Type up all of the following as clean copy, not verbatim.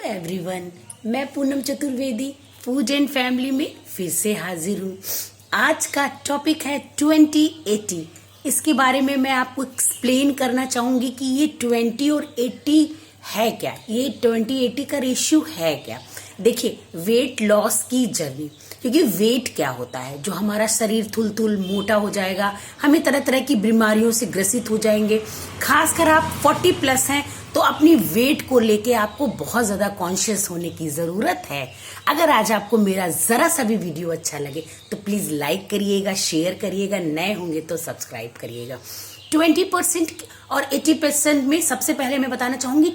Everyone, मैं Poonam Chaturvedi food and family में फिर से हाजिर हूँ। आज का टॉपिक है 2080। इसके बारे में मैं आपको एक्सप्लेन करना चाहूंगी कि ये 20 और 80 है क्या, ये 20-80 का रेशियो है क्या। देखिए, वेट लॉस की जर्नी, क्योंकि वेट क्या होता है, जो हमारा शरीर थुल मोटा हो जाएगा, हमें तरह तरह की बीमारियों से ग्रसित हो जाएंगे। खासकर आप 40 प्लस हैं तो अपनी वेट को लेके आपको बहुत ज्यादा कॉन्शियस होने की जरूरत है। अगर आज आपको मेरा जरा सा भी वीडियो अच्छा लगे तो प्लीज लाइक करिएगा, शेयर करिएगा, नए होंगे तो सब्सक्राइब करिएगा। 20% और 80% में सबसे पहले मैं बताना चाहूंगी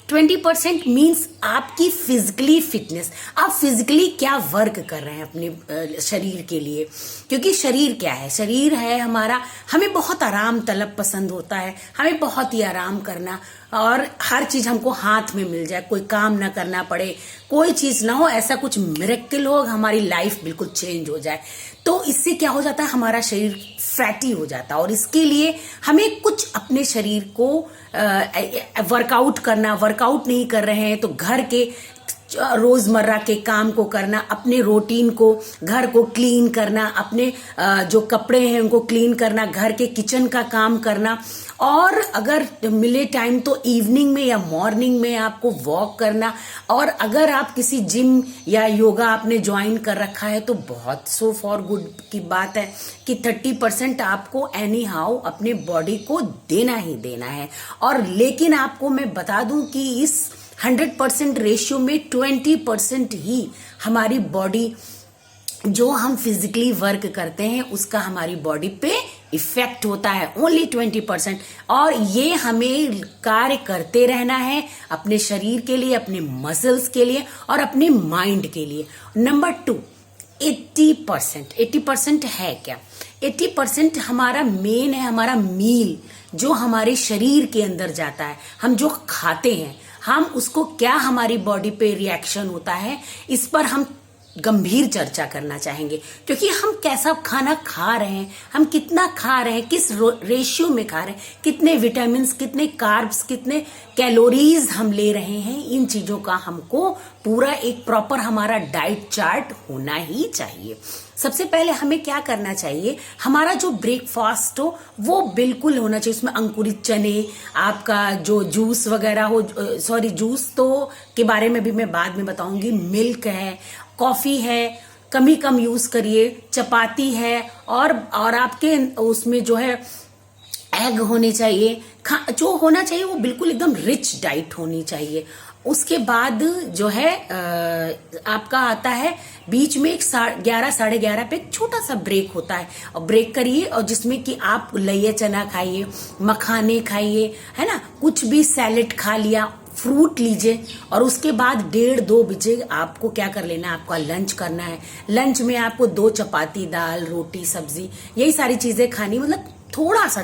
20% मीन्स आपकी फिजिकली फिटनेस। आप फिजिकली क्या वर्क कर रहे हैं अपने शरीर के लिए, क्योंकि शरीर क्या है, शरीर है हमारा, हमें बहुत आराम तलब पसंद होता है, हमें बहुत ही आराम करना और हर चीज हमको हाथ में मिल जाए, कोई काम ना करना पड़े, कोई चीज ना हो, ऐसा कुछ मिरेकल हो, हमारी लाइफ बिल्कुल चेंज हो जाए। तो इससे क्या हो जाता है, हमारा शरीर फैटी हो जाता है और इसके लिए हमें कुछ अपने शरीर को वर्कआउट करना। वर्कआउट नहीं कर रहे हैं तो घर के रोजमर्रा के काम को करना, अपने रूटीन को, घर को क्लीन करना, अपने जो कपड़े हैं उनको क्लीन करना, घर के किचन का काम करना, और अगर मिले टाइम तो इवनिंग में या मॉर्निंग में आपको वॉक करना। और अगर आप किसी जिम या योगा आपने ज्वाइन कर रखा है तो बहुत सो फॉर गुड की बात है कि 30% आपको एनी हाउ अपने बॉडी को देना ही देना है। और लेकिन आपको मैं बता दूं कि इस 100% रेशियो में 20% ही हमारी बॉडी, जो हम फिजिकली वर्क करते हैं उसका हमारी बॉडी पे इफेक्ट होता है, ओनली 20%। और ये हमें कार्य करते रहना है अपने शरीर के लिए, अपने मसल्स के लिए और अपने माइंड के लिए। नंबर 2, 80% है क्या। 80% हमारा मेन है, हमारा मील जो हमारे शरीर के अंदर जाता है, हम जो खाते हैं, हम उसको क्या हमारी बॉडी पे रिएक्शन होता है, इस पर हम गंभीर चर्चा करना चाहेंगे। क्योंकि हम कैसा खाना खा रहे हैं, हम कितना खा रहे हैं, किस रेशियो में खा रहे हैं, कितने विटामिन, कितने कार्ब्स, कितने कैलोरीज हम ले रहे हैं, इन चीजों का हमको पूरा एक प्रॉपर हमारा डाइट चार्ट होना ही चाहिए। सबसे पहले हमें क्या करना चाहिए, हमारा जो ब्रेकफास्ट हो वो बिल्कुल होना चाहिए, उसमें अंकुरित चने, आपका जो जूस वगैरह हो, सॉरी जूस तो के बारे में भी मैं बाद में बताऊंगी, मिल्क है, कॉफी है, कम यूज करिए, चपाती है, और आपके उसमें जो है एग होने चाहिए, जो होना चाहिए वो बिल्कुल एकदम रिच डाइट होनी चाहिए। उसके बाद जो है आपका आता है बीच में एक 11 साढ़े 11 पे एक छोटा सा ब्रेक होता है, और ब्रेक करिए, और जिसमें कि आप लइया चना खाइए, मखाने खाइए, है ना, कुछ भी सैलेड खा लिया, फ्रूट लीजिए। और उसके बाद 1:30-2 बजे आपको क्या कर लेना है, आपका लंच करना है। लंच में आपको 2 चपाती, दाल, रोटी, सब्जी, यही सारी चीजें खानी, मतलब थोड़ा सा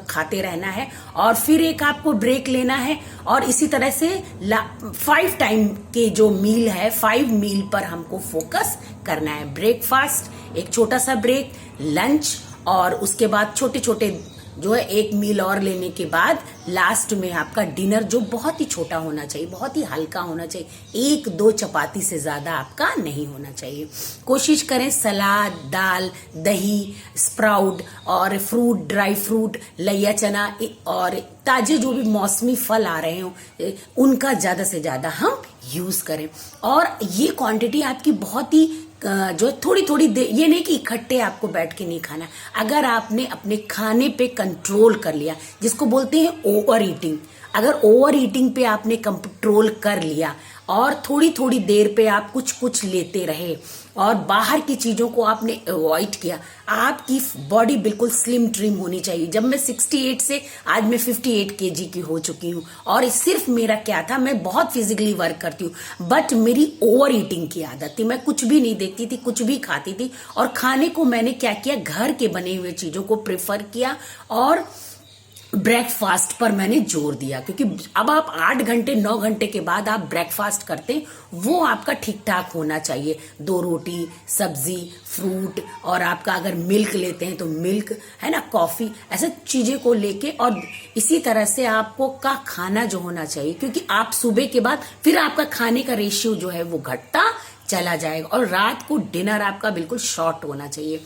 खाते रहना है। और फिर एक आपको ब्रेक लेना है, और इसी तरह से 5 टाइम के जो मील है, 5 मील पर हमको फोकस करना है। ब्रेकफास्ट, एक छोटा सा ब्रेक, लंच, और उसके बाद छोटे छोटे जो है एक मील और लेने के बाद लास्ट में आपका डिनर, जो बहुत ही छोटा होना चाहिए, बहुत ही हल्का होना चाहिए, 1-2 चपाती से ज्यादा आपका नहीं होना चाहिए। कोशिश करें सलाद, दाल, दही, स्प्राउट और फ्रूट, ड्राई फ्रूट, लइया चना और ताजे जो भी मौसमी फल आ रहे हो उनका ज्यादा से ज्यादा हम यूज करें। और ये क्वांटिटी आपकी बहुत ही जो थोड़ी थोड़ी देर, ये नहीं कि इकट्ठे आपको बैठ के नहीं खाना। अगर आपने अपने खाने पे कंट्रोल कर लिया, जिसको बोलते हैं ओवर ईटिंग, अगर ओवर ईटिंग पे आपने कंट्रोल कर लिया और थोड़ी थोड़ी देर पे आप कुछ कुछ लेते रहे और बाहर की चीजों को आपने अवॉइड किया, आपकी बॉडी बिल्कुल स्लिम ट्रिम होनी चाहिए। जब मैं 68 से आज मैं 58 केजी की हो चुकी हूँ, और सिर्फ मेरा क्या था, मैं बहुत फिजिकली वर्क करती हूँ, बट मेरी ओवर ईटिंग की आदत थी। मैं कुछ भी नहीं देखती थी, कुछ भी खाती थी, और खाने को मैंने क्या किया, घर के बने हुए चीजों को प्रेफर किया, और ब्रेकफास्ट पर मैंने जोर दिया, क्योंकि अब आप 8 घंटे 9 घंटे के बाद आप ब्रेकफास्ट करते हैं, वो आपका ठीक ठाक होना चाहिए। 2 रोटी, सब्जी, फ्रूट, और आपका अगर मिल्क लेते हैं तो मिल्क है ना, कॉफी, ऐसे चीजें को लेके, और इसी तरह से आपको का खाना जो होना चाहिए, क्योंकि आप सुबह के बाद फिर आपका खाने का रेशियो जो है वो घटता चला जाएगा, और रात को डिनर आपका बिल्कुल शॉर्ट होना चाहिए।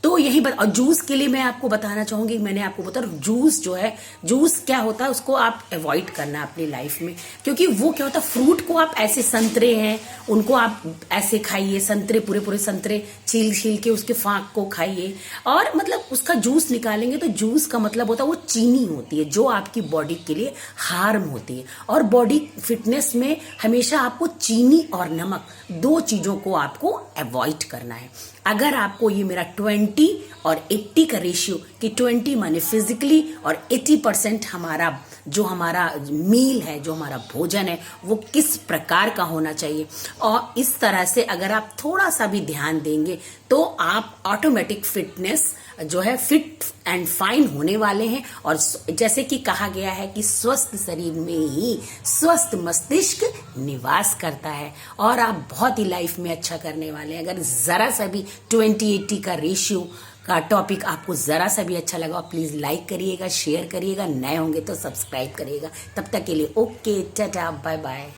तो यही और जूस के लिए मैं आपको बताना चाहूंगी, मैंने आपको बताया जूस जो है, जूस क्या होता है उसको आप अवॉइड करना अपनी लाइफ में, क्योंकि वो क्या होता है, फ्रूट को आप ऐसे, संतरे हैं उनको आप ऐसे खाइए, संतरे पूरे पूरे संतरे छील छील के उसके फाक को खाइए, और मतलब उसका जूस निकालेंगे तो जूस का मतलब होता है वो चीनी होती है जो आपकी बॉडी के लिए हार्म होती है, और बॉडी फिटनेस में हमेशा आपको चीनी और नमक 2 चीजों को आपको अवॉइड करना है। अगर आपको ये मेरा 20 और 80 का रेशियो, कि 20 माने फिजिकली और 80% हमारा जो हमारा मील है, जो हमारा भोजन है, वो किस प्रकार का होना चाहिए, और इस तरह से अगर आप थोड़ा सा भी ध्यान देंगे तो आप ऑटोमेटिक फिटनेस जो है, फिट एंड फाइन होने वाले हैं। और जैसे कि कहा गया है कि स्वस्थ शरीर में ही स्वस्थ मस्तिष्क निवास करता है, और आप बहुत ही लाइफ में अच्छा करने वाले हैं। अगर जरा सा भी 20-80 का रेशियो का टॉपिक आपको जरा सा भी अच्छा लगा, प्लीज लाइक करिएगा, शेयर करिएगा, नए होंगे तो सब्सक्राइब करिएगा। तब तक के लिए ओके, टाटा, बाय बाय।